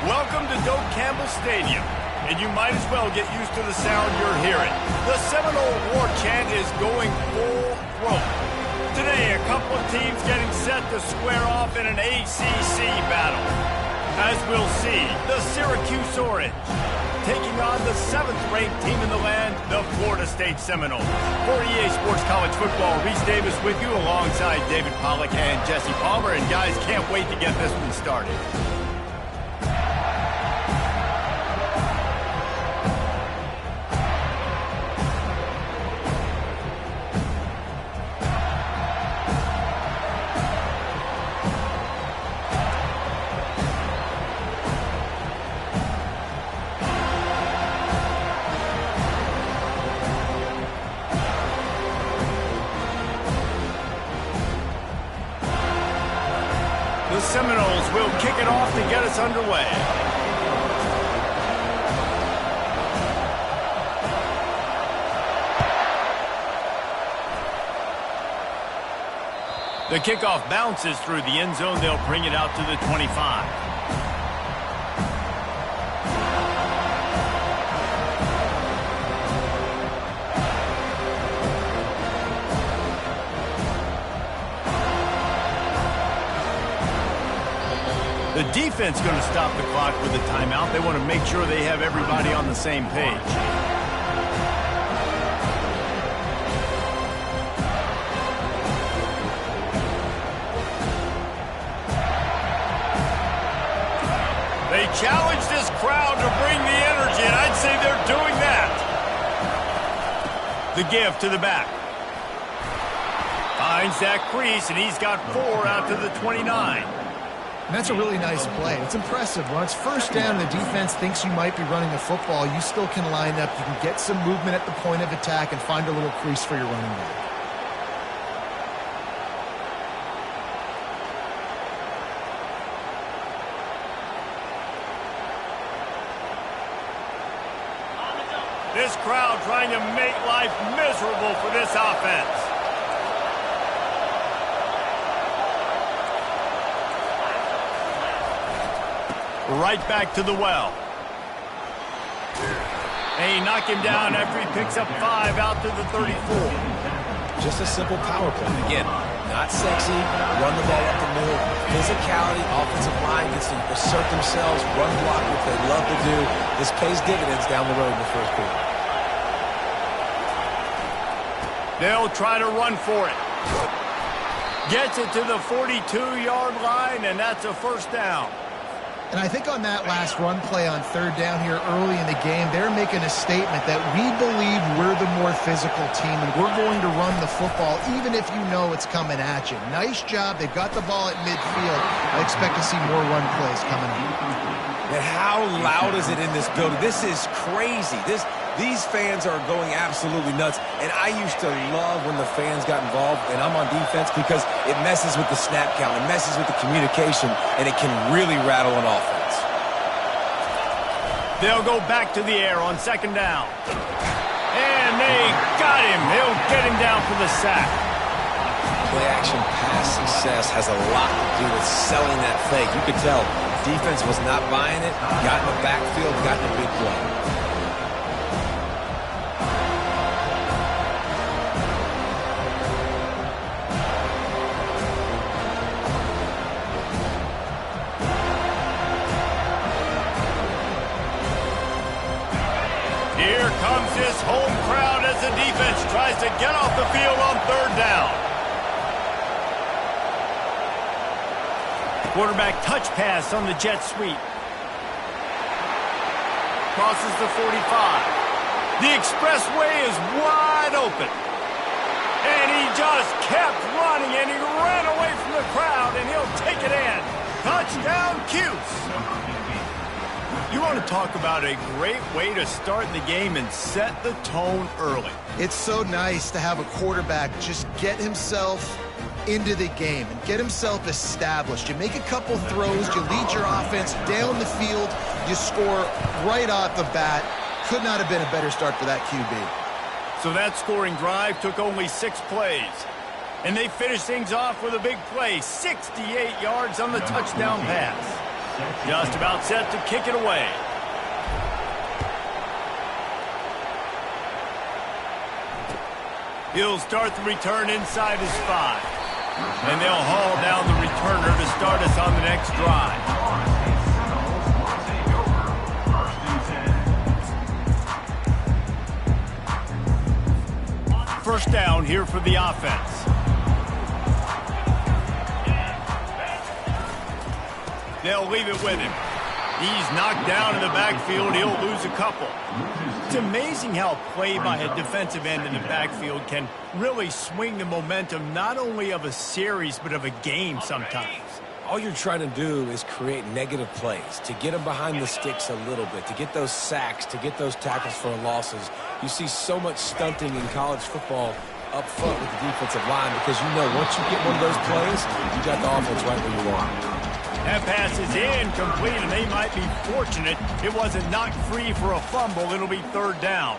Welcome to Doak Campbell Stadium, and you might as well get used to the sound you're hearing. The Seminole War Chant is going full throat. Today, a couple of teams getting set to square off in an ACC battle. As we'll see, the Syracuse Orange taking on the 7th-ranked team in the land, the Florida State Seminoles. For EA Sports College Football, Reese Davis with you alongside David Pollack and Jesse Palmer. And guys, can't wait to get this one started. The Seminoles will kick it off to get us underway. The kickoff bounces through the end zone. They'll bring it out to the 25. The defense going to stop the clock with a timeout. They want to make sure they have everybody on the same page. They challenge this crowd to bring the energy, and I'd say they're doing that. The give to the back. Finds that crease, and he's got 4 out to the 29. And that's a really nice play. It's impressive. When it's first down and the defense thinks you might be running the football, you still can line up. You can get some movement at the point of attack and find a little crease for your running back. This crowd trying to make life miserable for this offense. Right back to the well. And he knocked him down after he picks up 5 out to the 34. Just a simple power play. Again, not sexy, run the ball up the middle. Physicality, offensive line gets to assert themselves, run block, what they love to do. This pays dividends down the road in the first quarter. They'll try to run for it. Gets it to the 42-yard line, and that's a first down. And I think on that last run play on 3rd down here early in the game, they're making a statement that we believe we're the more physical team and we're going to run the football even if you know it's coming at you. Nice job. They've got the ball at midfield. I expect to see more run plays coming up. And how loud is it in this building? This is crazy. These fans are going absolutely nuts. And I used to love when the fans got involved, and I'm on defense because it messes with the snap count. It messes with the communication, and it can really rattle an offense. They'll go back to the air on 2nd down. And they got him. They'll get him down for the sack. Play-action pass success has a lot to do with selling that fake. You could tell defense was not buying it, got in the backfield, got in a big play. Here comes this home crowd as the defense tries to get off the field on 3rd down. Quarterback touch pass on the jet sweep. Crosses the 45. The expressway is wide open. And he just kept running, and he ran away from the crowd, and he'll take it in. Touchdown, Cuse. You want to talk about a great way to start the game and set the tone early. It's so nice to have a quarterback just get himself into the game and get himself established. You make a couple throws, you lead your offense down the field, you score right off the bat. Could not have been a better start for that QB. So that scoring drive took only 6 plays. And they finished things off with a big play, 68 yards on the touchdown pass. Just about set to kick it away. He'll start the return inside his 5. And they'll haul down the returner to start us on the next drive. First down here for the offense. They'll leave it with him. He's knocked down in the backfield. He'll lose a couple. It's amazing how play by a defensive end in the backfield can really swing the momentum not only of a series but of a game sometimes. All you're trying to do is create negative plays, to get them behind the sticks a little bit, to get those sacks, to get those tackles for losses. You see so much stunting in college football up front with the defensive line because you know once you get one of those plays, you got the offense right where you want. That pass is incomplete, and they might be fortunate it wasn't knocked free for a fumble. It'll be third down.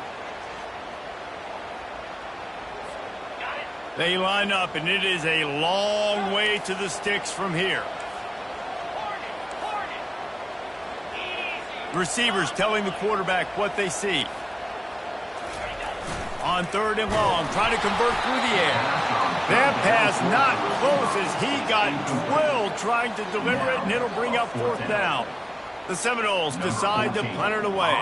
They line up, and it is a long way to the sticks from here. Receivers telling the quarterback what they see. On third and long, trying to convert through the air. That pass not close as he got drilled trying to deliver it, and it'll bring up fourth down. The Seminoles decide to punt it away.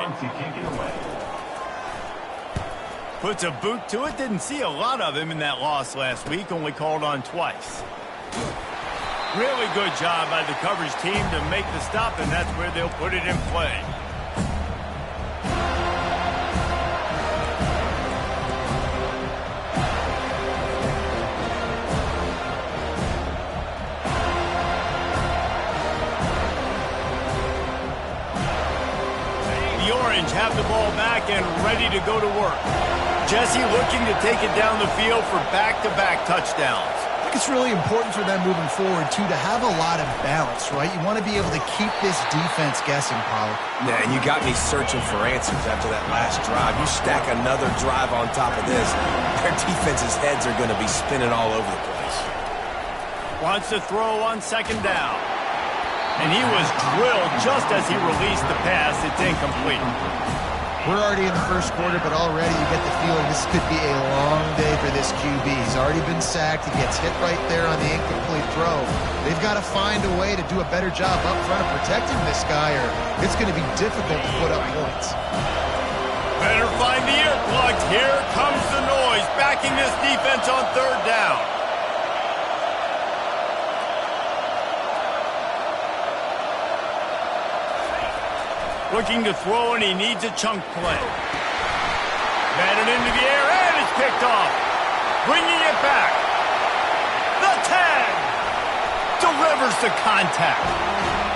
Puts a boot to it. Didn't see a lot of him in that loss last week, only called on twice. Really good job by the coverage team to make the stop, and that's where they'll put it in play. Have the ball back and ready to go to work. Jesse looking to take it down the field for back-to-back touchdowns. I think it's really important for them moving forward, too, to have a lot of balance, right? You want to be able to keep this defense guessing, Paul. Yeah, and you got me searching for answers after that last drive. You stack another drive on top of this, their defense's heads are going to be spinning all over the place. Wants to throw on second down. And he was drilled just as he released the pass. It's incomplete. We're already in the first quarter, but already you get the feeling this could be a long day for this QB. He's already been sacked. He gets hit right there on the incomplete throw. They've got to find a way to do a better job up front of protecting this guy, or it's going to be difficult to put up points. Better find the earplugs. Here comes the noise, backing this defense on third down. Looking to throw, and he needs a chunk play. Batted into the air, and it's picked off. Bringing it back. The 10. Delivers the contact.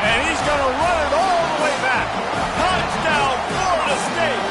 And he's going to run it all the way back. Touchdown, Florida State.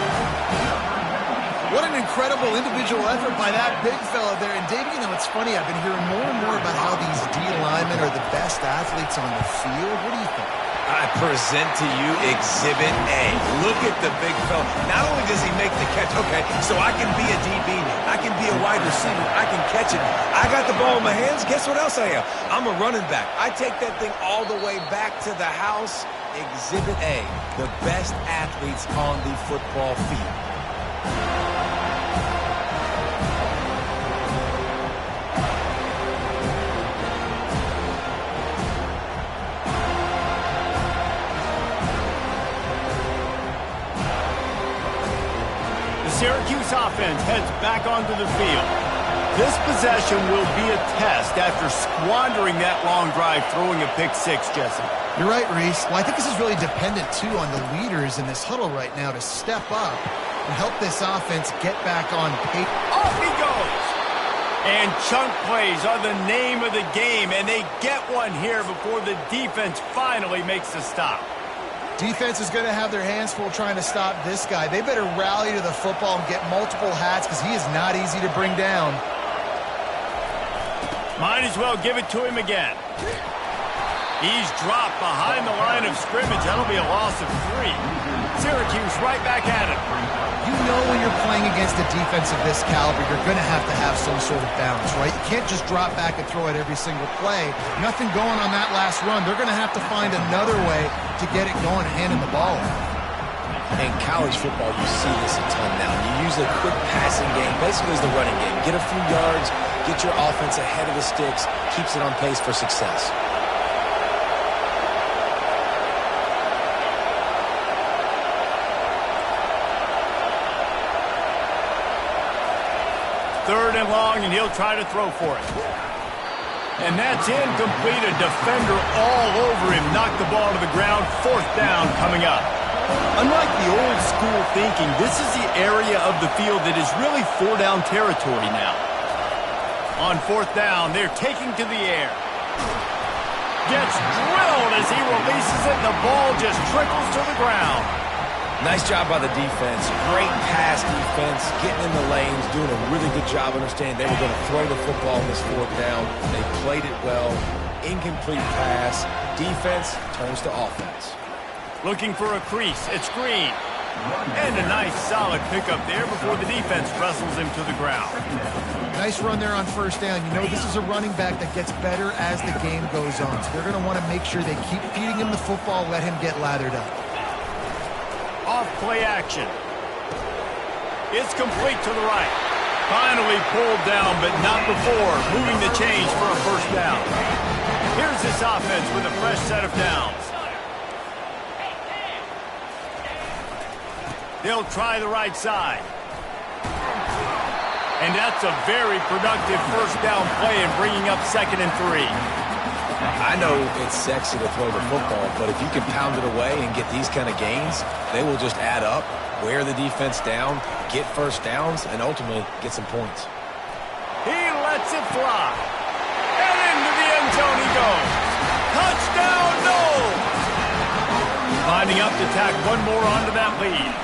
What an incredible individual effort by that big fella there. And, Dave, you know, it's funny. I've been hearing more and more about how these D linemen are the best athletes on the field. What do you think? I present to you Exhibit A. Look at the big fella. Not only does he make the catch, okay, so I can be a DB, I can be a wide receiver, I can catch it. I got the ball in my hands. Guess what else I am? I'm a running back. I take that thing all the way back to the house. Exhibit A, the best athletes on the football field. Syracuse offense heads back onto the field. This possession will be a test after squandering that long drive, throwing a pick six, Jesse. You're right, Reese. Well, I think this is really dependent, too, on the leaders in this huddle right now to step up and help this offense get back on pace. Off he goes! And chunk plays are the name of the game, and they get one here before the defense finally makes the stop. Defense is going to have their hands full trying to stop this guy. They better rally to the football and get multiple hats because he is not easy to bring down. Might as well give it to him again. He's dropped behind the line of scrimmage. That'll be a loss of 3. Syracuse right back at it. You know when you're playing against a defense of this caliber, you're going to have some sort of balance, right? You can't just drop back and throw it every single play. Nothing going on that last run. They're going to have to find another way to get it going and handing the ball off. In college football, you see this a ton now. You use a quick passing game, basically as the running game. Get a few yards, get your offense ahead of the sticks, keeps it on pace for success. Third and long, and he'll try to throw for it. And that's incomplete. A defender all over him. Knocked the ball to the ground. 4th down coming up. Unlike the old school thinking, this is the area of the field that is really 4-down territory now. On 4th down, they're taking to the air. Gets drilled as he releases it, and the ball just trickles to the ground. Nice job by the defense. Great pass defense, getting in the lanes, doing a really good job understanding they were going to throw the football on this 4th down. They played it well. Incomplete pass. Defense turns to offense. Looking for a crease. It's Green. And a nice solid pickup there before the defense wrestles him to the ground. Nice run there on 1st down. You know, this is a running back that gets better as the game goes on. So they're going to want to make sure they keep feeding him the football, let him get lathered up. Off play action. It's complete to the right. Finally pulled down, but not before moving the change for a 1st down. Here's this offense with a fresh set of downs. They'll try the right side. And that's a very productive 1st down play and bringing up 2nd and 3. I know it's sexy to throw the football, but if you can pound it away and get these kind of gains, they will just add up, wear the defense down, get 1st downs, and ultimately get some points. He lets it fly. And into the end zone he goes. Touchdown, no! Lining up to tack one more onto that lead.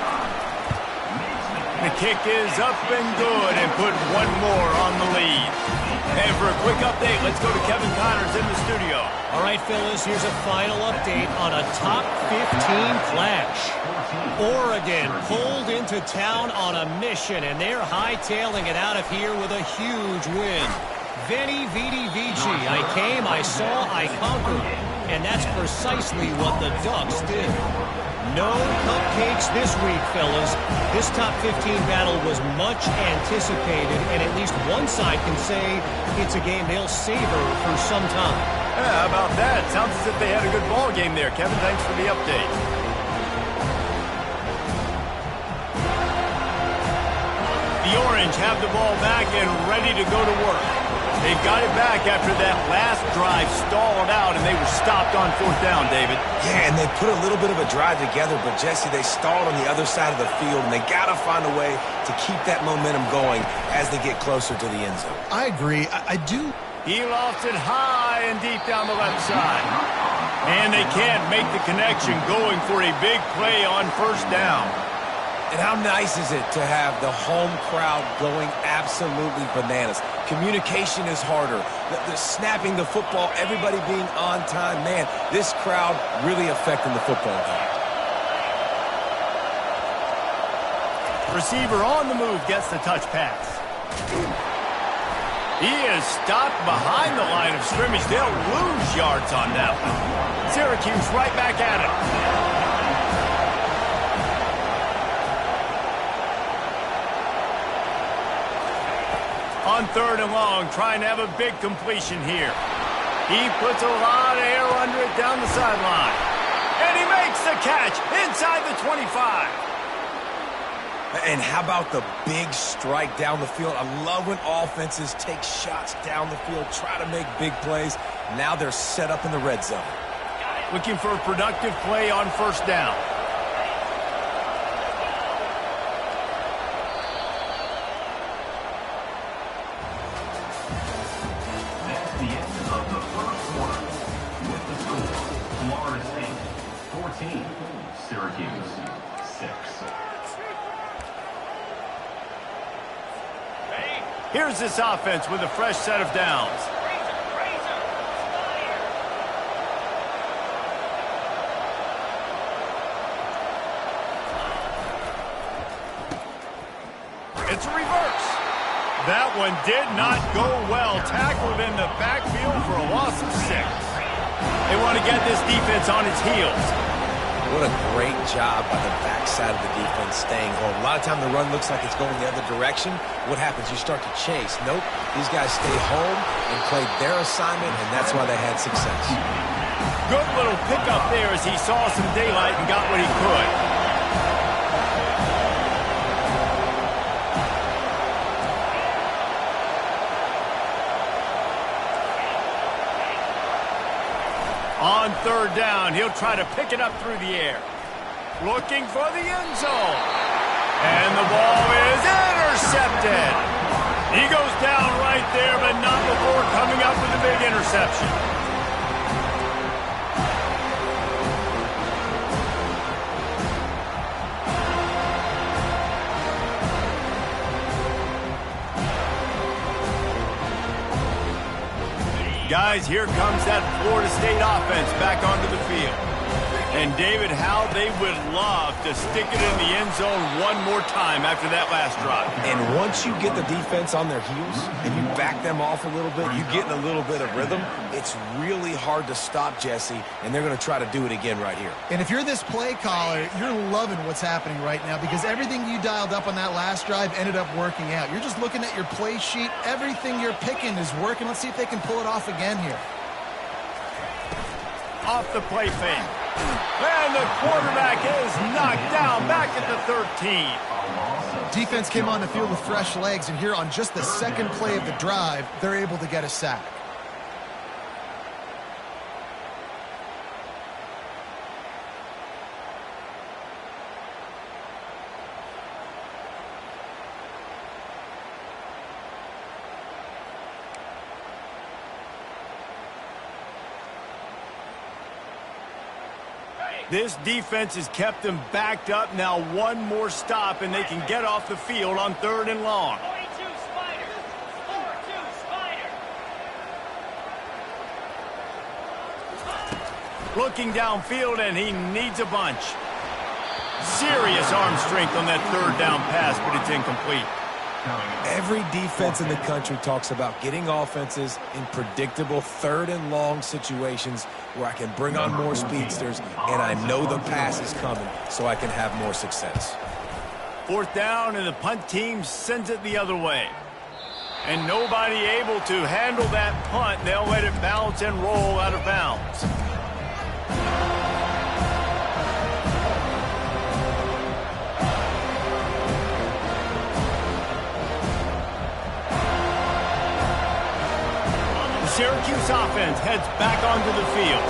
The kick is up and good and put one more on the lead. And for a quick update, let's go to Kevin Connors in the studio. All right, fellas, here's a final update on a top 15 clash. Oregon pulled into town on a mission, and they're hightailing it out of here with a huge win. Veni, vidi, vici. I came, I saw, I conquered. And that's precisely what the Ducks did. No cupcakes this week, fellas. This top 15 battle was much anticipated, and at least one side can say it's a game they'll savor for some time. Yeah, how about that? Sounds as if they had a good ball game there. Kevin, thanks for the update. The Orange have the ball back and ready to go to work. They've got it back after that last drive stalled out, and they were stopped on 4th down, David. Yeah, and they put a little bit of a drive together, but, Jesse, they stalled on the other side of the field, and they got to find a way to keep that momentum going as they get closer to the end zone. I agree. I do. He lofts it high and deep down the left side. And they can't make the connection going for a big play on 1st down. And how nice is it to have the home crowd going absolutely bananas? Communication is harder. The snapping the football, everybody being on time. Man, this crowd really affecting the football game. Receiver on the move gets the touch pass. He is stopped behind the line of scrimmage. They'll lose yards on that one. Syracuse right back at it. On 3rd and long, trying to have a big completion here. He puts a lot of air under it down the sideline. And he makes the catch inside the 25. And how about the big strike down the field? I love when offenses take shots down the field, try to make big plays. Now they're set up in the red zone. Looking for a productive play on 1st down. Syracuse 6. Here's this offense with a fresh set of downs. It's a reverse. That one did not go well. Tackled in the backfield for a loss of 6. They want to get this defense on its heels. What a great job by the backside of the defense staying home. A lot of time the run looks like it's going the other direction. What happens? You start to chase. Nope. These guys stayed home and played their assignment, and that's why they had success. Good little pickup there as he saw some daylight and got what he could. On third down, he'll try to pick it up through the air. Looking for the end zone. And the ball is intercepted. He goes down right there, but not before coming up with a big interception. Guys, here comes that Florida State offense back onto the field. And, David, how they would love to stick it in the end zone one more time after that last drive. And once you get the defense on their heels and you back them off a little bit, you get in a little bit of rhythm, it's really hard to stop, Jesse, and they're going to try to do it again right here. And if you're this play caller, you're loving what's happening right now because everything you dialed up on that last drive ended up working out. You're just looking at your play sheet. Everything you're picking is working. Let's see if they can pull it off again here. Off the play fake. And the quarterback is knocked down back at the 13. Defense came on the field with fresh legs, and here on just the second play of the drive, they're able to get a sack. This defense has kept them backed up. Now one more stop, and they can get off the field on third and long. 42 Spider. 4-2 Spider. Looking downfield, and he needs a bunch. Serious arm strength on that third down pass, but it's incomplete. Every defense in the country talks about getting offenses in predictable third and long situations where I can bring on more speedsters and I know the pass is coming so I can have more success. Fourth down, and the punt team sends it the other way. And nobody able to handle that punt. They'll let it bounce and roll out of bounds. Syracuse offense heads back onto the field.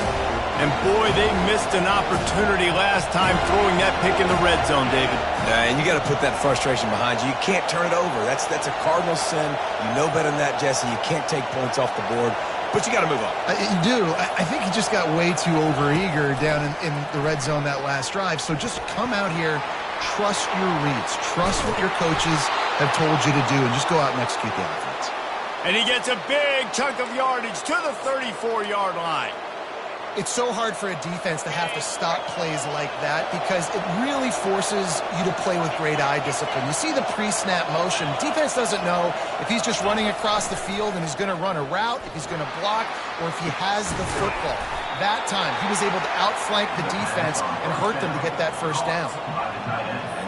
And, boy, they missed an opportunity last time throwing that pick in the red zone, David. And you got to put that frustration behind you. You can't turn it over. That's a cardinal sin. You know better than that, Jesse. You can't take points off the board. But you got to move on. You do. I think he just got way too overeager down in the red zone that last drive. So just come out here, trust your reads. Trust what your coaches have told you to do, and just go out and execute the offense. And he gets a big chunk of yardage to the 34-yard line. It's so hard for a defense to have to stop plays like that because it really forces you to play with great eye discipline. You see the pre-snap motion. Defense doesn't know if he's just running across the field and he's going to run a route, if he's going to block, or if he has the football. That time, he was able to outflank the defense and hurt them to get that first down.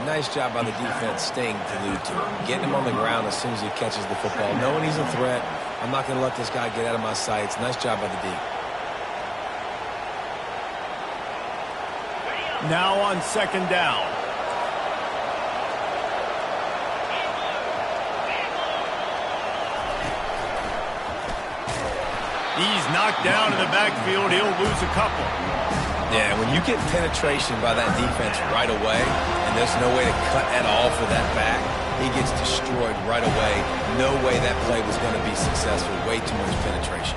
Nice job by the defense staying glued to him, getting him on the ground as soon as he catches the football, knowing he's a threat. I'm not going to let this guy get out of my sights. Nice job by the D. Now on second down. He's knocked down in the backfield. He'll lose a couple. Yeah, when you get penetration by that defense right away, and there's no way to cut at all for that back, he gets destroyed right away. No way that play was going to be successful. Way too much penetration.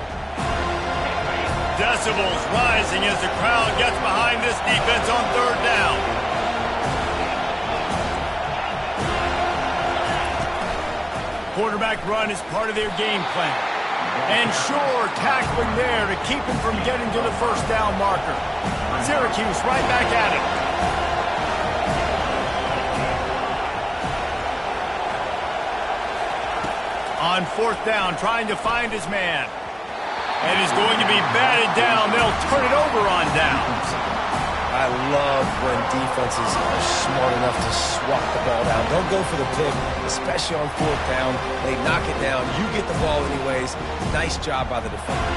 Decibels rising as the crowd gets behind this defense on third down. Quarterback run is part of their game plan. And sure, tackling there to keep him from getting to the first down marker. Syracuse right back at it. On fourth down, trying to find his man. And he's going to be batted down. They'll turn it over on downs. I love when defenses are smart enough to swat the ball down. Don't go for the pick, especially on fourth down. They knock it down. You get the ball anyways. Nice job by the defender.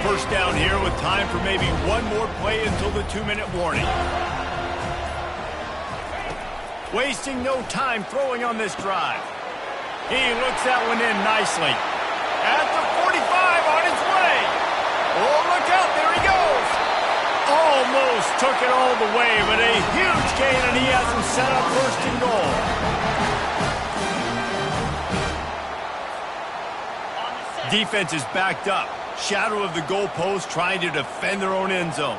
First down here with time for maybe one more play until the 2-minute warning. Wasting no time throwing on this drive. He looks that one in nicely. At the 45, on his way. Oh, look out, there he goes. Almost took it all the way, but a huge gain, and he has him set up first and goal. Defense is backed up. Shadow of the goalpost, trying to defend their own end zone.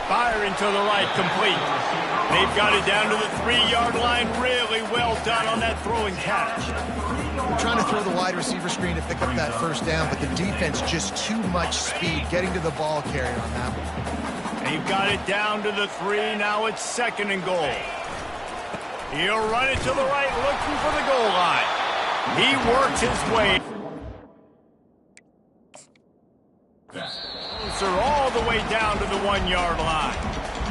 Firing to the right, complete. They've got it down to the 3-yard line. Really well done on that throwing catch. We're trying to throw the wide receiver screen to pick up that first down, but the defense just too much speed getting to the ball carrier on that one. They've got it down to the 3. Now it's second and goal. He'll run it to the right, looking for the goal line. He works his way. Closer all the way down to the 1-yard line.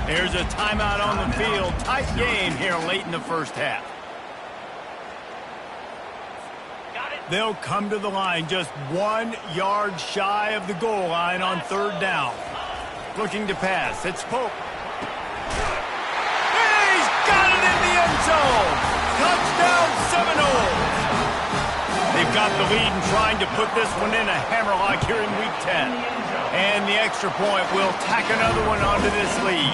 There's a timeout on the field. Tight game here late in the first half. They'll come to the line just 1 yard shy of the goal line on third down. Looking to pass. It's Pope. He's got it in the end zone. Touchdown Seminoles. They've got the lead and trying to put this one in a hammerlock here in week 10. And the extra point will tack another one onto this lead.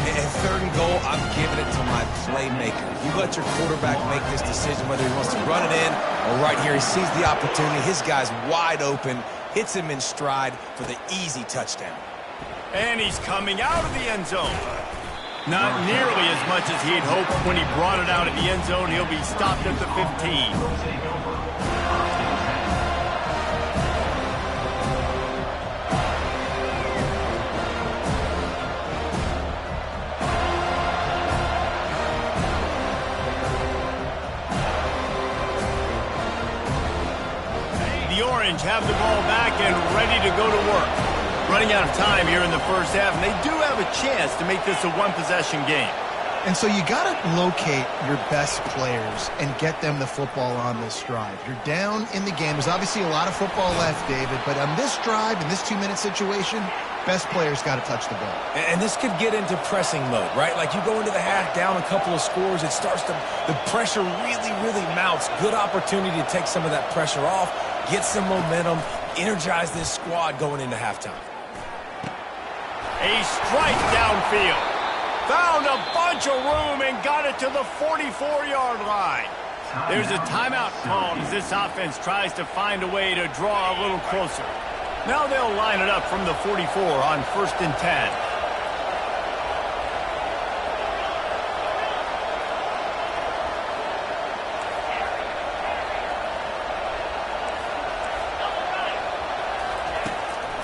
And third and goal, I'm giving it to my playmaker. You let your quarterback make this decision whether he wants to run it in or right here. He sees the opportunity. His guy's wide open. Hits him in stride for the easy touchdown. And he's coming out of the end zone. Not nearly as much as he'd hoped when he brought it out of the end zone. He'll be stopped at the 15. The Orange have the ball back and ready to go to work. Running out of time here in the first half, and they do have a chance to make this a one-possession game. And so you got to locate your best players and get them the football on this drive. You're down in the game. There's obviously a lot of football left, David, but on this drive, in this 2-minute situation, best players got to touch the ball. And this could get into pressing mode, right? Like you go into the half, down a couple of scores, it starts to, the pressure really, really mounts. Good opportunity to take some of that pressure off, get some momentum, energize this squad going into halftime. A strike downfield. Found a bunch of room and got it to the 44-yard line. There's a timeout called as this offense tries to find a way to draw a little closer. Now they'll line it up from the 44 on 1st and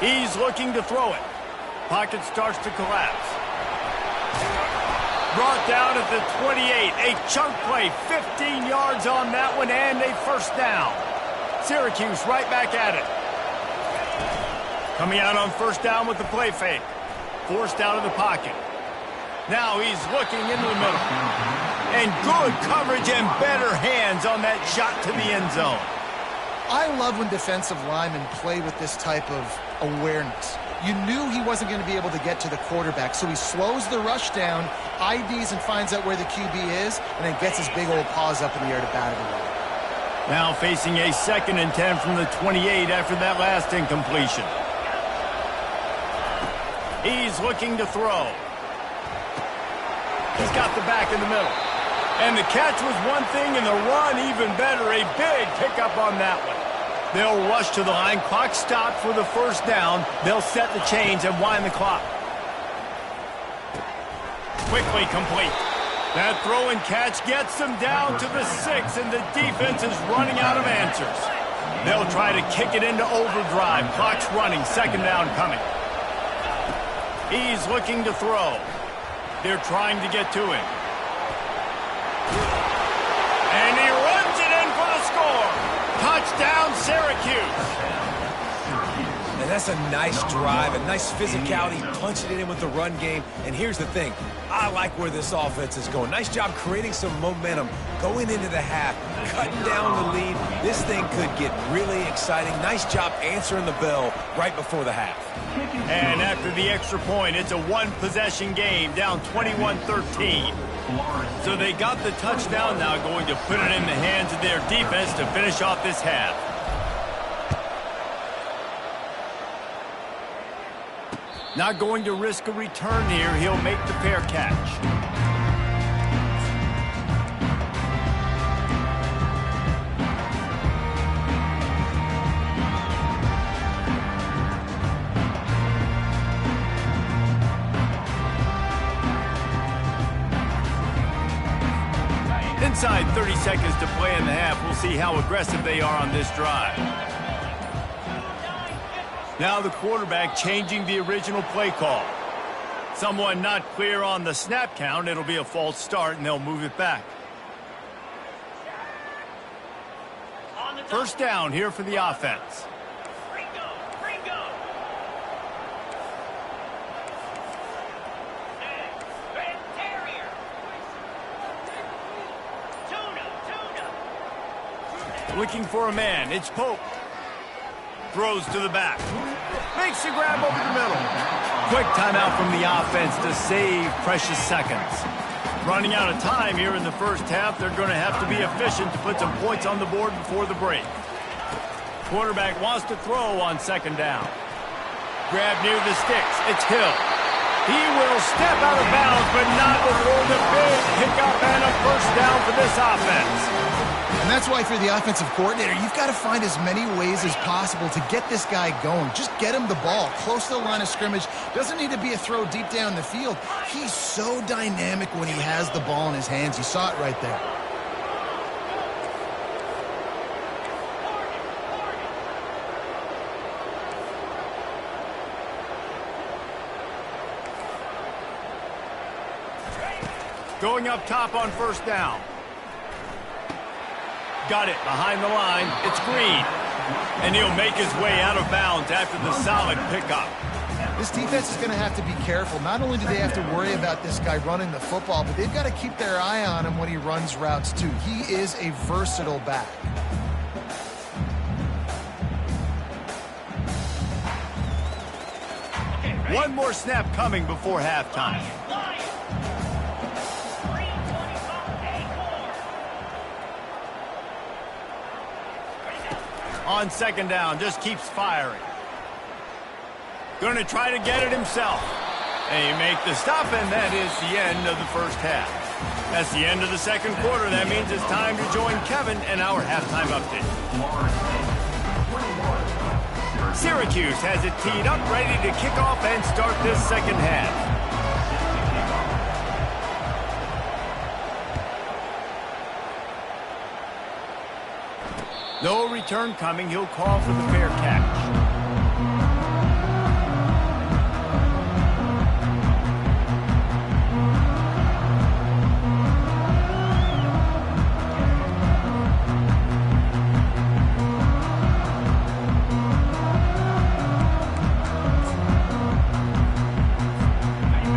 10. He's looking to throw it. Pocket starts to collapse. Brought down at the 28. A chunk play, 15 yards on that one, and a first down. Syracuse right back at it. Coming out on first down with the play fake. Forced out of the pocket. Now he's looking into the middle. And good coverage and better hands on that shot to the end zone. I love when defensive linemen play with this type of awareness. You knew he wasn't going to be able to get to the quarterback, so he slows the rush down, IDs and finds out where the QB is, and then gets his big old paws up in the air to bat it away. Now facing a 2nd and 10 from the 28 after that last incompletion. He's looking to throw. He's got the back in the middle. And the catch was one thing, and the run even better. A big pickup on that one. They'll rush to the line. Clock stopped for the first down. They'll set the chains and wind the clock. Quickly complete. That throw and catch gets them down to the 6, and the defense is running out of answers. They'll try to kick it into overdrive. Clock's running. Second down coming. He's looking to throw. They're trying to get to him. And he runs it in for the score. Touchdown, Syracuse. And that's a nice drive, a nice physicality, punching it in with the run game. And here's the thing. I like where this offense is going. Nice job creating some momentum going into the half, cutting down the lead. This thing could get really exciting. Nice job answering the bell right before the half. And after the extra point, it's a one-possession game, down 21-13. So they got the touchdown, now going to put it in the hands of their defense to finish off this half. Not going to risk a return here. He'll make the fair catch. Inside 30 seconds to play in the half. We'll see how aggressive they are on this drive. Now the quarterback changing the original play call. Someone not clear on the snap count. It'll be a false start, and they'll move it back. First down here for the offense. Looking for a man. It's Pope. Throws to the back. Makes the grab over the middle. Quick timeout from the offense to save precious seconds. Running out of time here in the first half. They're going to have to be efficient to put some points on the board before the break. Quarterback wants to throw on second down. Grab near the sticks. It's Hill. He will step out of bounds, but not before the big pickup and a first down for this offense. And that's why for the offensive coordinator, you've got to find as many ways as possible to get this guy going. Just get him the ball close to the line of scrimmage. Doesn't need to be a throw deep down the field. He's so dynamic when he has the ball in his hands. You saw it right there. Going up top on first down. Got it behind the line. It's Green. And he'll make his way out of bounds after the solid pickup. This defense is going to have to be careful. Not only do they have to worry about this guy running the football, but they've got to keep their eye on him when he runs routes too. He is a versatile back. One more snap coming before halftime. On second down, just keeps firing. Going to try to get it himself. And he make the stop, and that is the end of the first half. That's the end of the second quarter. That means it's time to join Kevin and our halftime update. Syracuse has it teed up, ready to kick off and start this second half. No return coming. He'll call for the fair catch.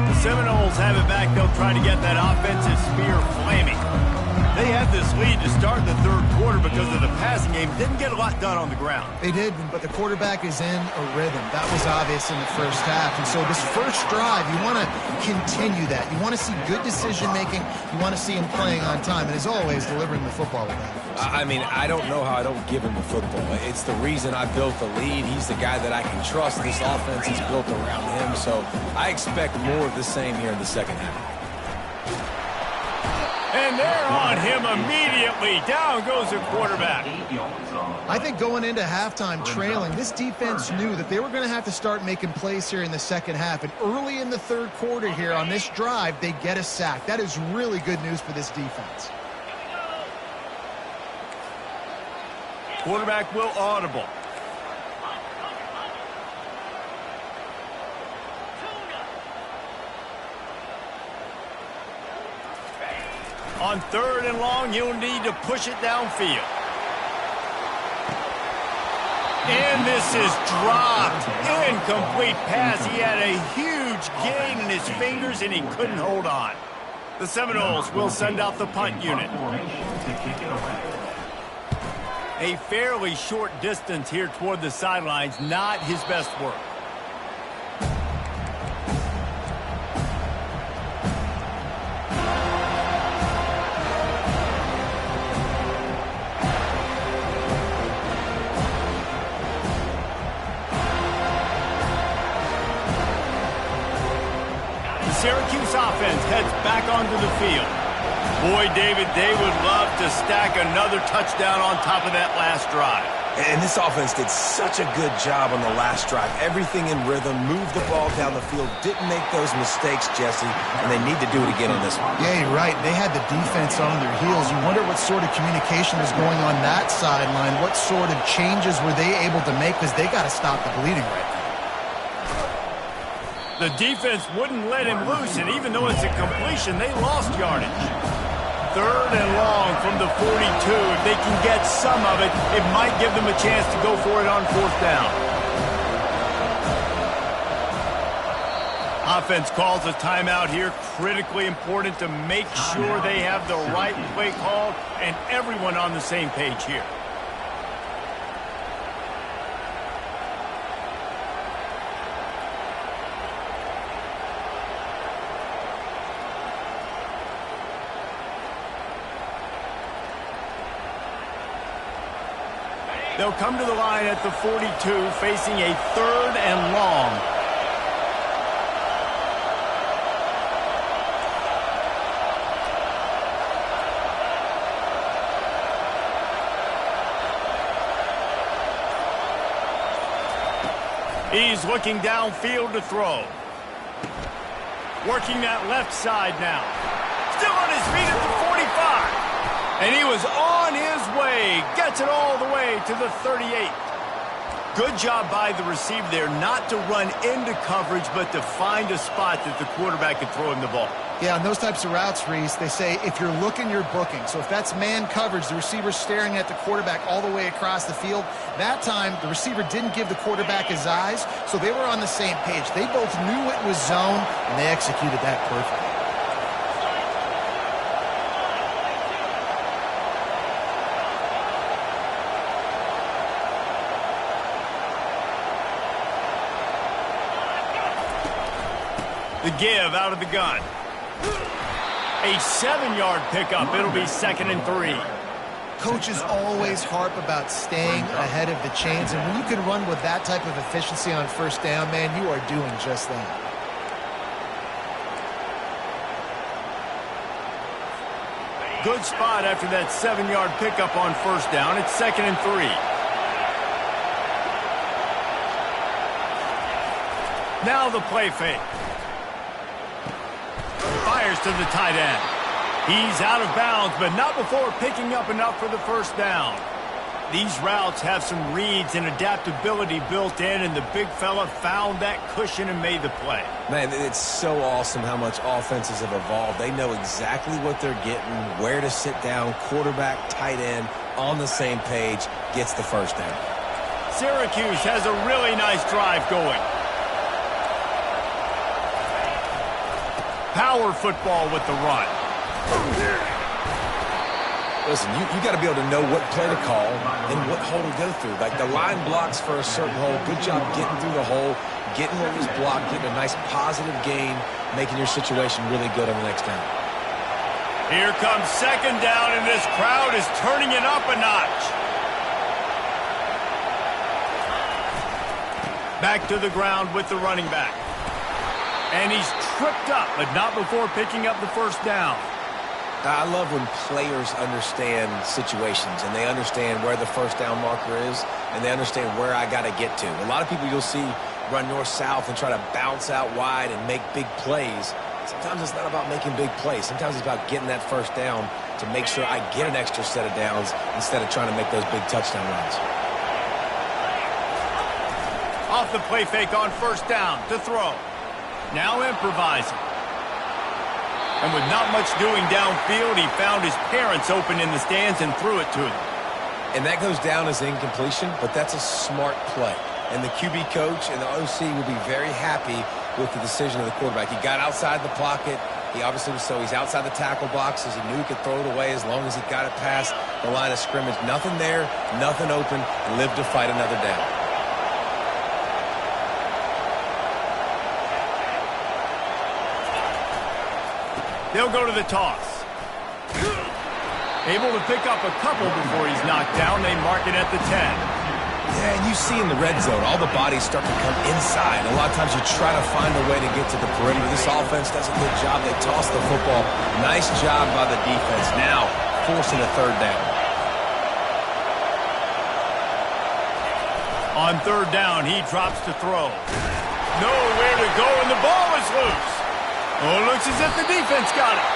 The Seminoles have it back. They'll try to get that offensive spear flaming. They had this lead to start the third quarter because of the passing game. Didn't get a lot done on the ground. They did, but the quarterback is in a rhythm. That was obvious in the first half. And so this first drive, you want to continue that. You want to see good decision-making. You want to see him playing on time. And as always, delivering the football with that. I mean, I don't know how I don't give him the football. It's the reason I built the lead. He's the guy that I can trust. This offense is built around him. So I expect more of the same here in the second half. And they're on him immediately. Down goes the quarterback. I think going into halftime trailing, this defense knew that they were going to have to start making plays here in the second half. And early in the third quarter here on this drive, they get a sack. That is really good news for this defense. quarterback will audible. On 3rd and long, he'll need to push it downfield. And this is dropped. Incomplete pass. He had a huge gain in his fingers, and he couldn't hold on. The Seminoles will send out the punt unit. A fairly short distance here toward the sidelines. Not his best work. Syracuse offense heads back onto the field. Boy, David, they would love to stack another touchdown on top of that last drive. And this offense did such a good job on the last drive. Everything in rhythm, moved the ball down the field, didn't make those mistakes, Jesse, and they need to do it again on this one. Yeah, you're right. They had the defense on their heels. You wonder what sort of communication was going on that sideline. What sort of changes were they able to make, because they got to stop the bleeding right now. The defense wouldn't let him loose, and even though it's a completion, they lost yardage. 3rd and long from the 42. If they can get some of it, it might give them a chance to go for it on 4th down. Offense calls a timeout here. Critically important to make sure they have the right play called and everyone on the same page here. They'll come to the line at the 42, facing a 3rd and long. He's looking downfield to throw. Working that left side now. Still on his feet at the 45. And he was on his way. Gets it all the way to the 38. Good job by the receiver there not to run into coverage, but to find a spot that the quarterback could throw him the ball. Yeah, on those types of routes, Reese, they say if you're looking, you're booking. So if that's man coverage, the receiver's staring at the quarterback all the way across the field. That time, the receiver didn't give the quarterback his eyes, so they were on the same page. They both knew it was zone, and they executed that perfectly. The give out of the gun. A 7-yard pickup. It'll be 2nd and 3. Coaches always harp about staying ahead of the chains, and when you can run with that type of efficiency on 1st down, man, you are doing just that. Good spot after that 7-yard pickup on 1st down. It's 2nd and 3. Now the play fake. Fires to the tight end. He's out of bounds, but not before picking up enough for the 1st down. These routes have some reads and adaptability built in, and the big fella found that cushion and made the play. Man, it's so awesome how much offenses have evolved. They know exactly what they're getting, where to sit down, quarterback, tight end, on the same page, gets the 1st down. Syracuse has a really nice drive going. Power football with the run. Listen, you got to be able to know what play to call and what hole to go through. Like the line blocks for a certain hole. Good job getting through the hole, getting what was blocked, getting a nice positive gain, making your situation really good on the next down. Here comes 2nd down, and this crowd is turning it up a notch. Back to the ground with the running back. And he's tripped up, but not before picking up the 1st down. I love when players understand situations and they understand where the 1st down marker is and they understand where I got to get to. A lot of people you'll see run north-south and try to bounce out wide and make big plays. Sometimes it's not about making big plays. Sometimes it's about getting that 1st down to make sure I get an extra set of downs instead of trying to make those big touchdown runs. Off the play fake on first down to throw. Now improvising. And with not much doing downfield, he found his parents open in the stands and threw it to them. And that goes down as incompletion, but that's a smart play. And the QB coach and the OC will be very happy with the decision of the quarterback. He got outside the pocket. He obviously was he's outside the tackle boxes. He knew he could throw it away as long as he got it past the line of scrimmage. Nothing there, nothing open, and lived to fight another down. They'll go to the toss. Able to pick up a couple before he's knocked down. They mark it at the 10. Yeah, and you see in the red zone, all the bodies start to come inside. A lot of times you try to find a way to get to the perimeter. This offense does a good job. They toss the football. Nice job by the defense. Now forcing a third down. On third down, he drops to throw. Nowhere to go, and the ball is loose. Oh, it looks as if the defense got it.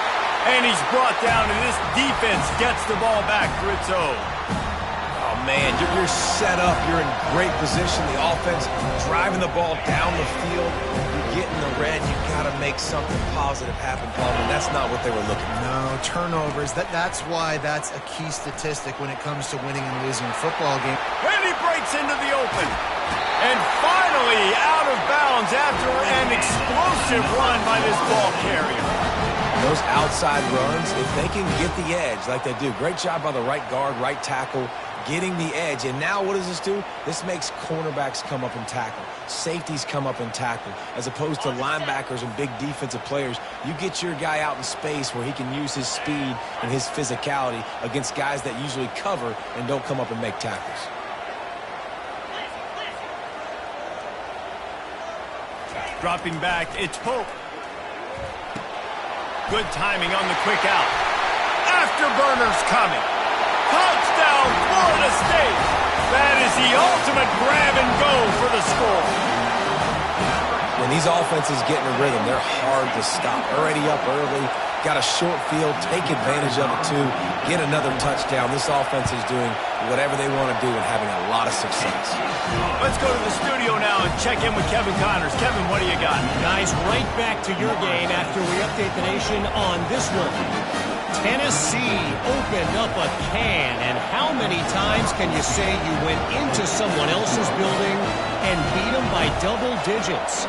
And he's brought down, and this defense gets the ball back for its own. Oh, man, you're set up. You're in great position. The offense driving the ball down the field. You get in the red. You got to make something positive happen, Paul, and that's not what they were looking for. No, turnovers. That's why that's a key statistic when it comes to winning and losing a football game. And he breaks into the open. And finally out of bounds after an explosive run by this ball carrier. Those outside runs, if they can get the edge like they do, great job by the right guard, right tackle, getting the edge. And now what does this do? This makes cornerbacks come up and tackle. Safeties come up and tackle. As opposed to linebackers and big defensive players, you get your guy out in space where he can use his speed and his physicality against guys that usually cover and don't come up and make tackles. Dropping back, it's Hope. Good timing on the quick out. Afterburners coming. Touchdown, Florida State. That is the ultimate grab and go for the score. When these offenses get in a rhythm, they're hard to stop. Already up early, got a short field, take advantage of it too, get another touchdown. This offense is doing whatever they want to do and having a lot of success. Let's go to the studio now and check in with Kevin Connors. Kevin, what do you got? Guys, right back to your game after we update the nation on this one. Tennessee opened up a can, and how many times can you say you went into someone else's building and beat them by double digits?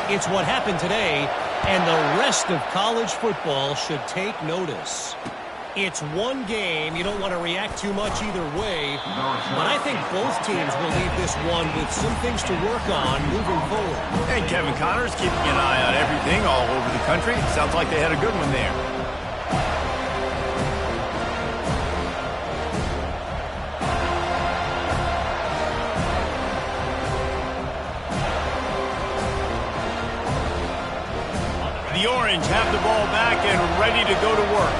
It's what happened today, and the rest of college football should take notice. It's one game. You don't want to react too much either way, but I think both teams will leave this one with some things to work on moving forward. And Kevin Connors keeping an eye on everything all over the country. Sounds like they had a good one there. The Orange have the ball back and ready to go to work.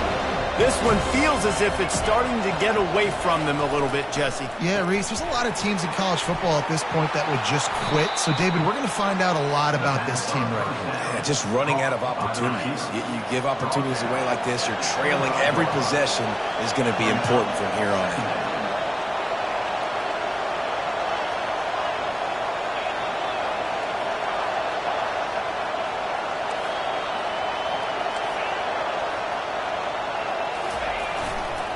This one feels as if it's starting to get away from them a little bit, Jesse. Yeah, Reese, there's a lot of teams in college football at this point that would just quit. So, David, we're going to find out a lot about this team right here. Yeah, just running out of opportunities. You give opportunities away like this, you're trailing. Every possession is going to be important from here on out.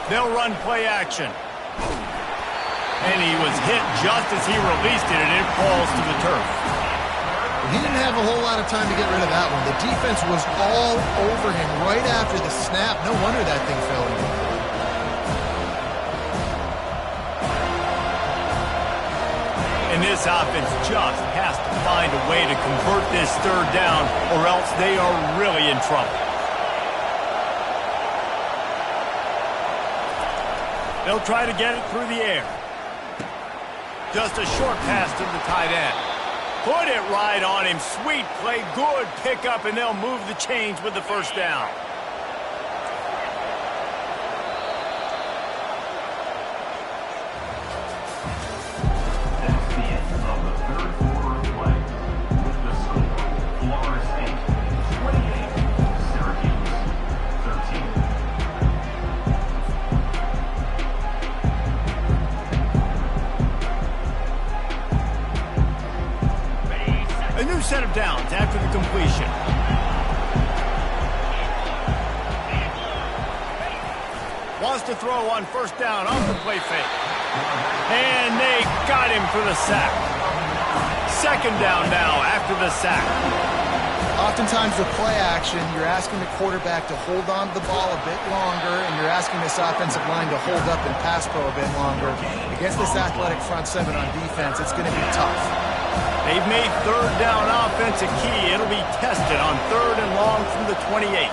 They'll run play action. And he was hit just as he released it, and it falls to the turf. He didn't have a whole lot of time to get rid of that one. The defense was all over him right after the snap. No wonder that thing fell in. And this offense just has to find a way to convert this third down, or else they are really in trouble. They'll try to get it through the air. Just a short pass to the tight end. Put it right on him. Sweet play. Good pickup, and they'll move the chains with the first down. That's the end of the third quarter of play. With the score, Florida State 28, Syracuse 13. set of downs after the completion. Wants to throw on first down off the play fake. And they got him for the sack. Second down now after the sack. Oftentimes with play action, you're asking the quarterback to hold on to the ball a bit longer, and you're asking this offensive line to hold up in pass pro a bit longer. Against this athletic front seven on defense, it's going to be tough. They've made third down offense a key. It'll be tested on third and long from the 28.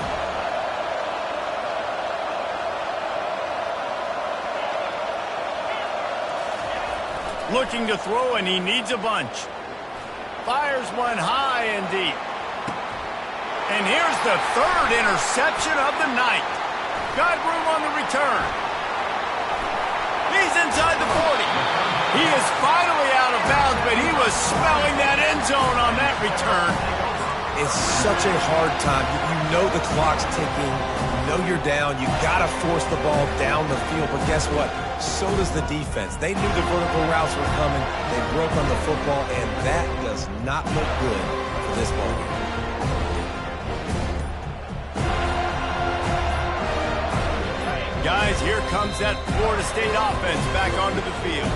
Looking to throw, and he needs a bunch. Fires one high and deep. And here's the third interception of the night. Got room on the return. He's inside the 40. He is finally out of bounds, but he was smelling that end zone on that return. It's such a hard time. You know the clock's ticking. You know you're down. You got to force the ball down the field. But guess what? So does the defense. They knew the vertical routes were coming. They broke on the football, and that does not look good for this ball game. Guys, here comes that Florida State offense back onto the field.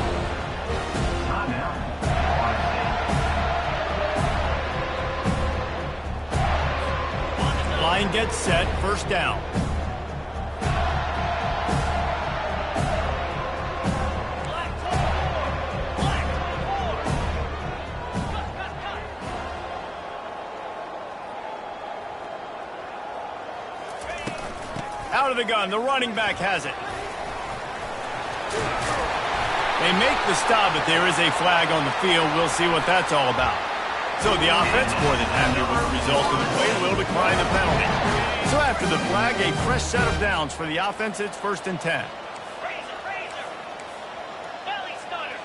Line gets set, first down. Out of the gun, the running back has it. They make the stop, but there is a flag on the field. We'll see what that's all about. So the offense, more than happy with the result of the play, will decline the penalty. So after the flag, a fresh set of downs for the offense. It's 1st and 10. Razor. Belly stunner.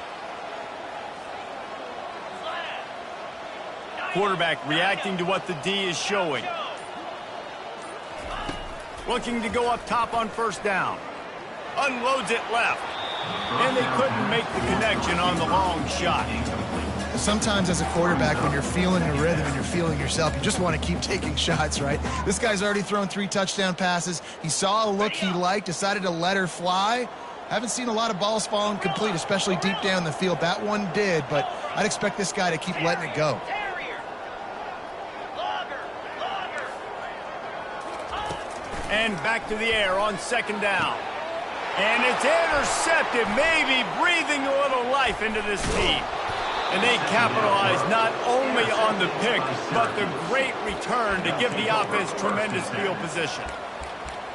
Slab. Quarterback reacting to what the D is showing. Looking to go up top on first down. Unloads it left. And they couldn't make the connection on the long shot. Sometimes as a quarterback, when you're feeling the rhythm and you're feeling yourself, you just want to keep taking shots, right? This guy's already thrown 3 touchdown passes. He saw a look he liked, decided to let her fly. Haven't seen a lot of balls falling complete, especially deep down the field. That one did, but I'd expect this guy to keep letting it go. And back to the air on second down. And it's intercepted, maybe breathing a little life into this team. And they capitalize not only on the pick, but the great return to give the offense tremendous field position.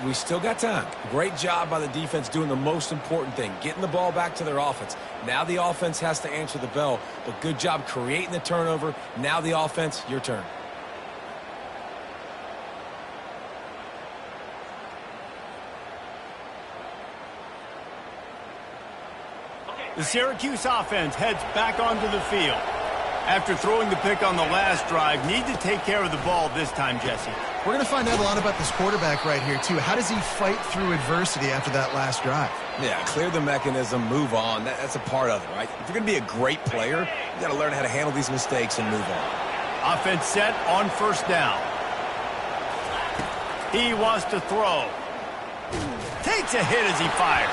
We still got time. Great job by the defense doing the most important thing, getting the ball back to their offense. Now the offense has to answer the bell, but good job creating the turnover. Now the offense, your turn. The Syracuse offense heads back onto the field. After throwing the pick on the last drive, need to take care of the ball this time, Jesse. We're going to find out a lot about this quarterback right here, too. How does he fight through adversity after that last drive? Yeah, clear the mechanism, move on. That's a part of it, right? If you're going to be a great player, you got to learn how to handle these mistakes and move on. Offense set on first down. He wants to throw. Takes a hit as he fires.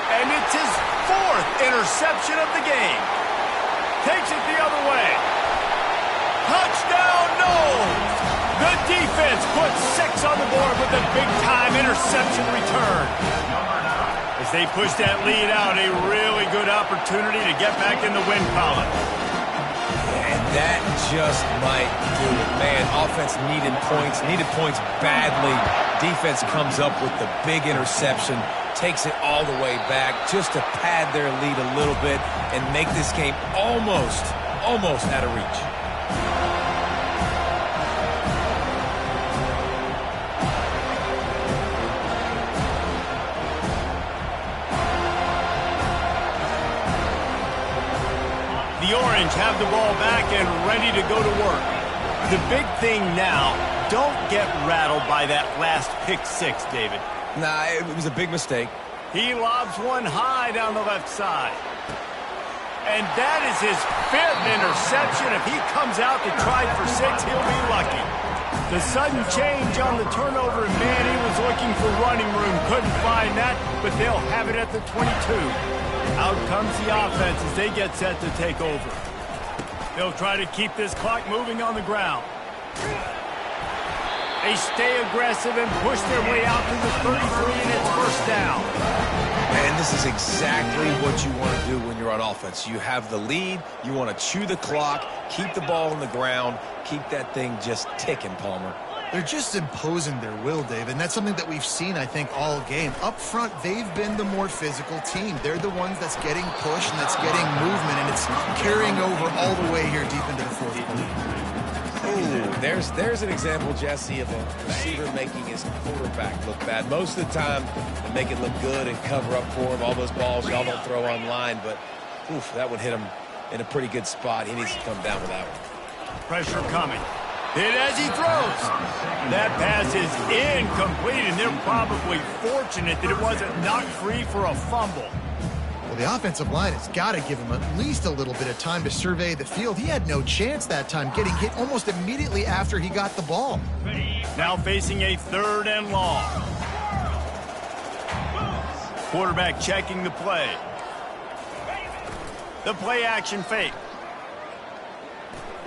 And it's his 4th interception of the game. Takes it the other way. Touchdown, no! The defense puts 6 on the board with a big-time interception return. As they push that lead out, a really good opportunity to get back in the win column. And that just might do it. Man, offense needed points badly. Defense comes up with the big interception, takes it all the way back just to pad their lead a little bit and make this game almost out of reach. The Orange have the ball back and ready to go to work. The big thing now, don't get rattled by that last pick 6, David. Nah, it was a big mistake. He lobs one high down the left side. And that is his 5th interception. If he comes out to try for 6, he'll be lucky. The sudden change on the turnover, and man, he was looking for running room. Couldn't find that, but they'll have it at the 22. Out comes the offense as they get set to take over. They'll try to keep this clock moving on the ground. They stay aggressive and push their way out to the 33, and it's first down. And this is exactly what you want to do when you're on offense. You have the lead, you want to chew the clock, keep the ball on the ground, keep that thing just ticking, Palmer. They're just imposing their will, Dave, and that's something that we've seen, I think, all game. Up front, they've been the more physical team. They're the ones that's getting pushed and that's getting movement, and it's carrying over all the way here deep into the fourth quarter. Ooh, there's an example, Jesse, of a receiver making his quarterback look bad. Most of the time, they make it look good and cover up for him. All those balls y'all don't throw online, but oof, that would hit him in a pretty good spot. He needs to come down with that one. Pressure coming. Hit as he throws. That pass is incomplete, and they're probably fortunate that it wasn't knocked free for a fumble. Well, the offensive line has got to give him at least a little bit of time to survey the field. He had no chance that time, getting hit almost immediately after he got the ball. Now facing a 3rd and long. Quarterback checking the play. The play action fake.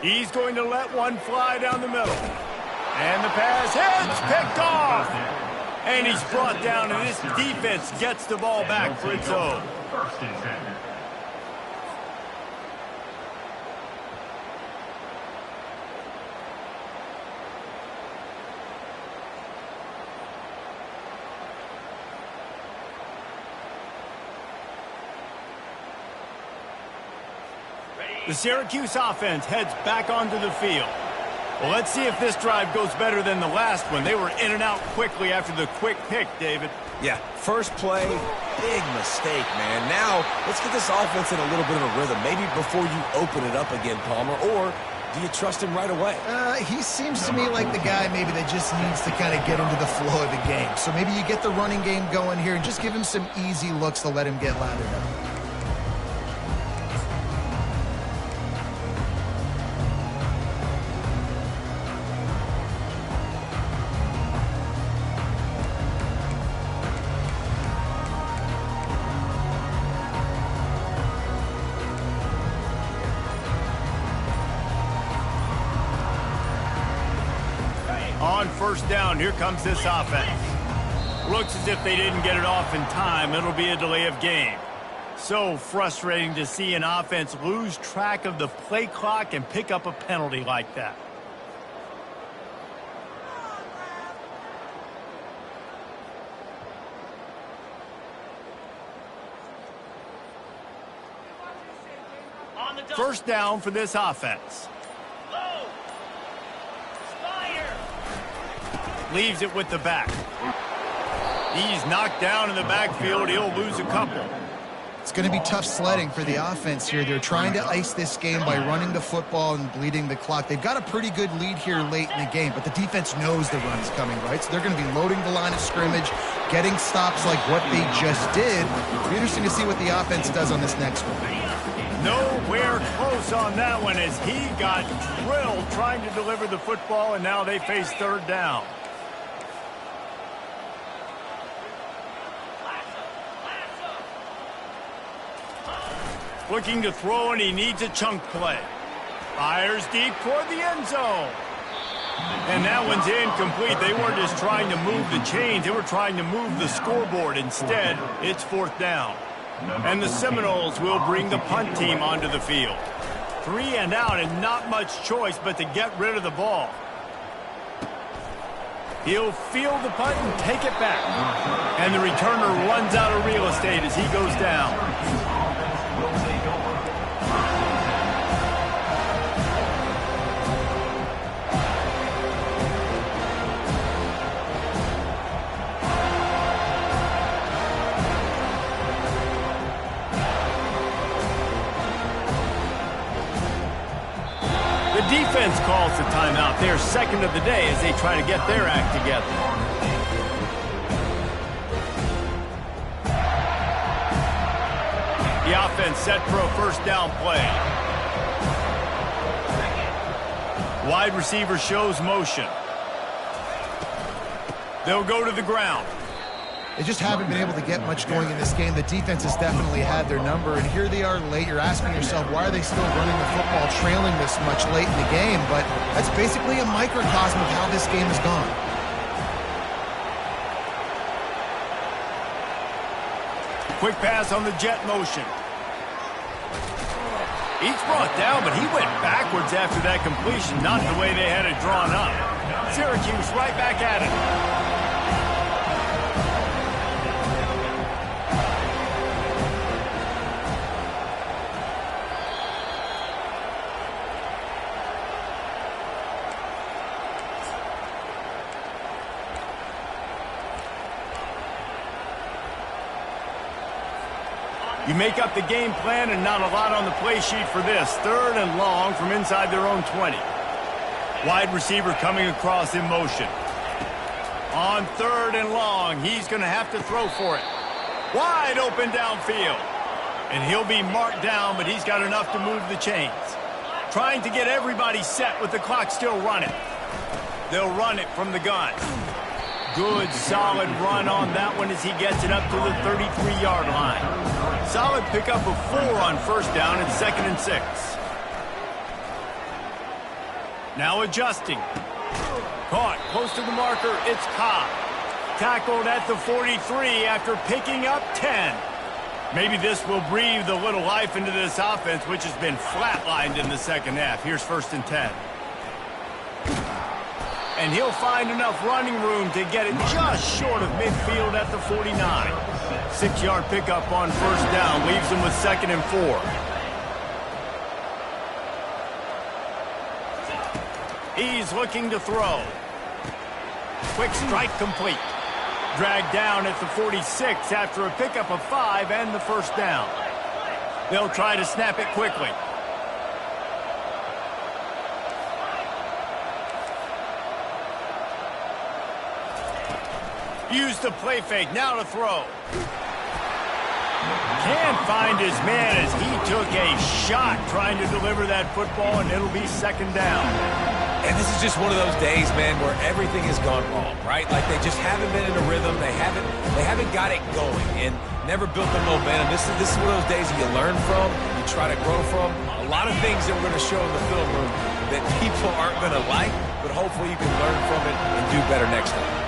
He's going to let one fly down the middle. And the pass hits, picked off. And he's brought down, and this defense gets the ball back for its own. First and 10. The Syracuse offense heads back onto the field. Well, let's see if this drive goes better than the last one. They were in and out quickly after the quick pick, David. Yeah, first play, big mistake, man. Now, let's get this offense in a little bit of a rhythm. Maybe before you open it up again, Palmer, or do you trust him right away? He seems to me like the guy maybe that just needs to kind of get into the flow of the game. So maybe you get the running game going here and just give him some easy looks to let him get lathered up. On first down, here comes this offense. Looks as if they didn't get it off in time. It'll be a delay of game. So frustrating to see an offense lose track of the play clock and pick up a penalty like that. First down for this offense. Leaves it with the back. He's knocked down in the backfield. He'll lose a couple. It's going to be tough sledding for the offense here. They're trying to ice this game by running the football and bleeding the clock. They've got a pretty good lead here late in the game, but the defense knows the run's coming, right? So they're going to be loading the line of scrimmage, getting stops like what they just did. It'll be interesting to see what the offense does on this next one. Nowhere close on that one as he got drilled trying to deliver the football, and now they face 3rd down. Looking to throw, and he needs a chunk play. Fires deep toward the end zone. And that one's incomplete. They weren't just trying to move the chains. They were trying to move the scoreboard. Instead, it's 4th down. And the Seminoles will bring the punt team onto the field. 3 and out, and not much choice but to get rid of the ball. He'll field the punt and take it back. And the returner runs out of real estate as he goes down. The defense calls the timeout. They're second of the day as they try to get their act together. The offense set for a first down play. Wide receiver shows motion. They'll go to the ground. They just haven't been able to get much going in this game. The defense has definitely had their number, and here they are late. You're asking yourself, why are they still running the football trailing this much late in the game? But that's basically a microcosm of how this game has gone. Quick pass on the jet motion. He's brought down, but he went backwards after that completion, not the way they had it drawn up. Syracuse right back at it. You make up the game plan and not a lot on the play sheet for this. 3rd and long from inside their own 20. Wide receiver coming across in motion. On 3rd and long, he's going to have to throw for it. Wide open downfield. And he'll be marked down, but he's got enough to move the chains. Trying to get everybody set with the clock still running. They'll run it from the gun. Good, solid run on that one as he gets it up to the 33-yard line. Solid pickup of 4 on first down and 2nd and 6. Now adjusting. Caught close to the marker. It's Cobb. Tackled at the 43 after picking up 10. Maybe this will breathe a little life into this offense, which has been flatlined in the second half. Here's 1st and 10. And he'll find enough running room to get it just short of midfield at the 49. 6-yard pickup on first down leaves him with 2nd and 4. He's looking to throw. Quick strike complete. Dragged down at the 46 after a pickup of 5 and the first down. They'll try to snap it quickly. Use the play fake, now to throw. Can't find his man as he took a shot trying to deliver that football, and it'll be 2nd down. And this is just one of those days, man, where everything has gone wrong, right? Like they just haven't been in a rhythm. They haven't got it going and never built the momentum. This is one of those days that you learn from, you try to grow from. A lot of things that we're going to show in the film room that people aren't going to like, but hopefully you can learn from it and do better next time.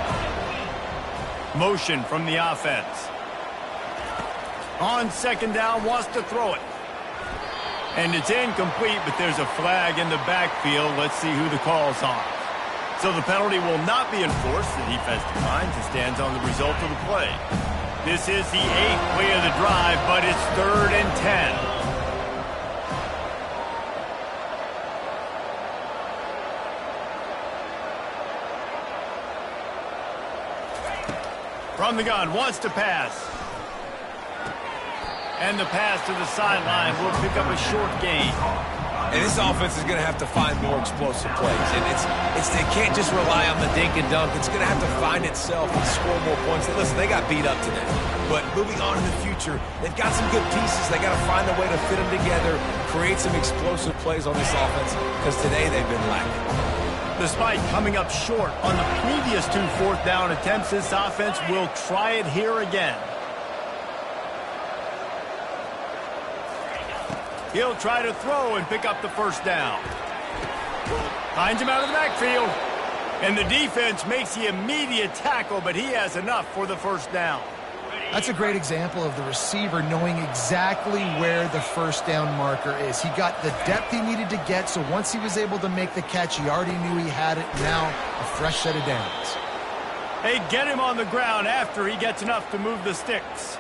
Motion from the offense. On 2nd down, wants to throw it. And it's incomplete, but there's a flag in the backfield. Let's see who the call's on. So the penalty will not be enforced. The defense declines and stands on the result of the play. This is the 8th play of the drive, but it's 3rd and 10. From the gun, wants to pass. And the pass to the sideline will pick up a short gain. And this offense is going to have to find more explosive plays. And they can't just rely on the dink and dunk. It's going to have to find itself and score more points. Listen, they got beat up today. But moving on in the future, they've got some good pieces. They got to find a way to fit them together, create some explosive plays on this offense, because today they've been lacking. Despite coming up short on the previous 2 4th down attempts, this offense will try it here again. He'll try to throw and pick up the first down. Finds him out of the backfield. And the defense makes the immediate tackle, but he has enough for the first down. That's a great example of the receiver knowing exactly where the first down marker is. He got the depth he needed to get, so once he was able to make the catch, he already knew he had it. Now, a fresh set of downs. They get him on the ground after he gets enough to move the sticks.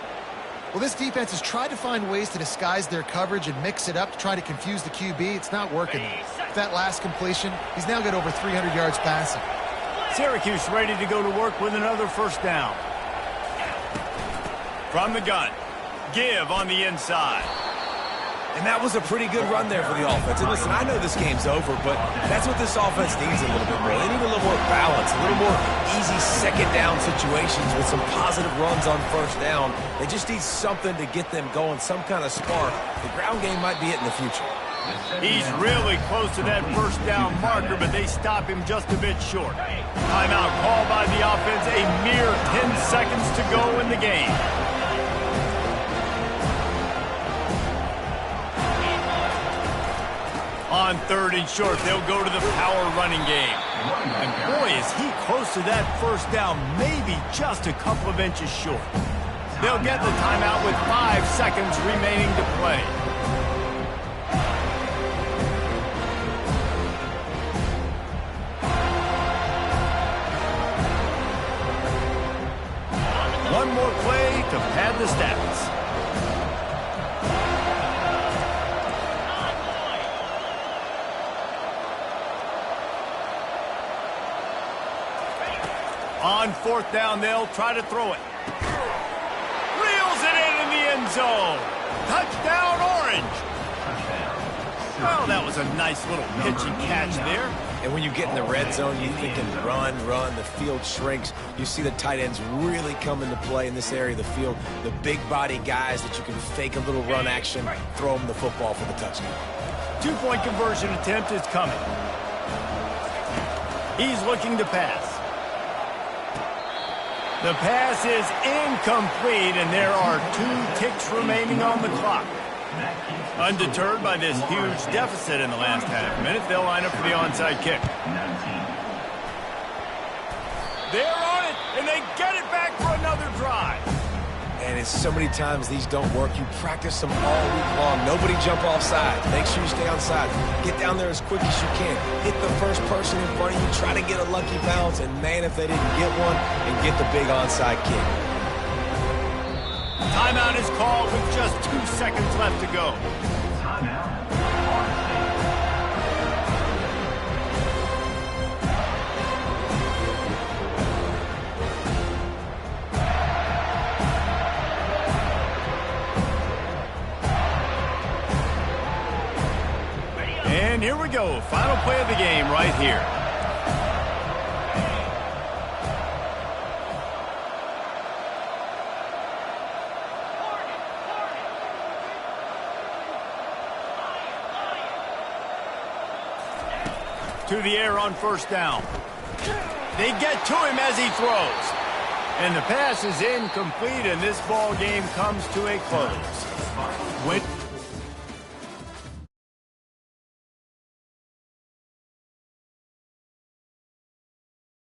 Well, this defense has tried to find ways to disguise their coverage and mix it up to try to confuse the QB. It's not working. With that last completion, he's now got over 300 yards passing. Syracuse ready to go to work with another first down. From the gun, give on the inside. And that was a pretty good run there for the offense. And listen, I know this game's over, but that's what this offense needs a little bit more. They need a little more balance, a little more easy second down situations with some positive runs on first down. They just need something to get them going, some kind of spark. The ground game might be it in the future. He's really close to that first down marker, but they stop him just a bit short. Timeout called by the offense, a mere 10 seconds to go in the game. On 3rd and short, they'll go to the power running game. And boy, is he close to that first down, maybe just a couple of inches short. They'll get the timeout with 5 seconds remaining to play. One more play to pad the stats. On 4th down, they'll try to throw it. Reels it in the end zone. Touchdown, Orange. Well, that was a nice little pitch and catch there. And when you get in the red zone, you're thinking run, run, the field shrinks. You see the tight ends really come into play in this area of the field. The big body guys that you can fake a little run action, throw them the football for the touchdown. 2-point conversion attempt is coming. He's looking to pass. The pass is incomplete, and there are 2 ticks remaining on the clock. Undeterred by this huge deficit in the last half-minute, they'll line up for the onside kick. They're on it, and they get it back for another drive. And it's so many times these don't work. You practice them all week long. Nobody jump off sides. Make sure you stay on sides. Get down there as quick as you can. Hit the first person in front of you. Try to get a lucky bounce. And, man, if they didn't get one, and get the big onside kick. Timeout is called with just 2 seconds left to go. Timeout. And here we go. Final play of the game right here. To the air on first down. They get to him as he throws. And the pass is incomplete, and this ball game comes to a close.